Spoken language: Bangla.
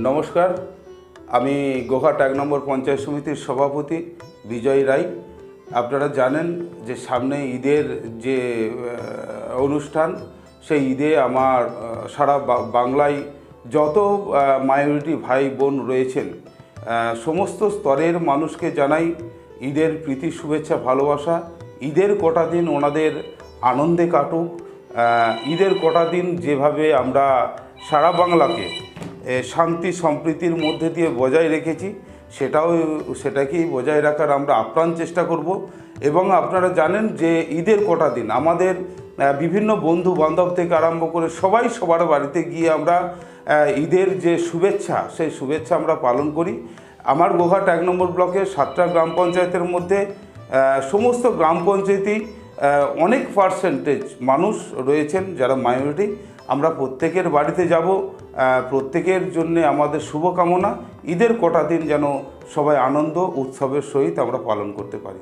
নমস্কার, আমি গোঘাট 1 নম্বর পঞ্চায়েত সমিতির সভাপতি বিজয় রায়। আপনারা জানেন যে সামনে ঈদের যে অনুষ্ঠান, সেই ঈদে আমার সারা বাংলায় যত মাইনরিটি ভাই বোন রয়েছেন, সমস্ত স্তরের মানুষকে জানাই ঈদের প্রীতি, শুভেচ্ছা, ভালোবাসা। ঈদের কটা দিন ওনাদের আনন্দে কাটুক। ঈদের কটা দিন যেভাবে আমরা সারা বাংলাকে শান্তি সম্প্রীতির মধ্যে দিয়ে বজায় রেখেছি, সেটাকেই বজায় রাখার আমরা আপ্রাণ চেষ্টা করব। এবং আপনারা জানেন যে ঈদের কটা দিন আমাদের বিভিন্ন বন্ধু বান্ধব থেকে আরম্ভ করে সবাই সবার বাড়িতে গিয়ে আমরা ঈদের যে শুভেচ্ছা, সেই শুভেচ্ছা আমরা পালন করি। আমার গোঘাট 1 নম্বর ব্লকের 7টা গ্রাম পঞ্চায়েতের মধ্যে সমস্ত গ্রাম পঞ্চায়েতই অনেক পার্সেন্টেজ মানুষ রয়েছেন যারা মাইনরিটি। আমরা প্রত্যেকের বাড়িতে যাব, প্রত্যেকের জন্য আমাদের শুভকামনা। ঈদের কটা দিন যেন সবাই আনন্দ উৎসবের সহিত আমরা পালন করতে পারি।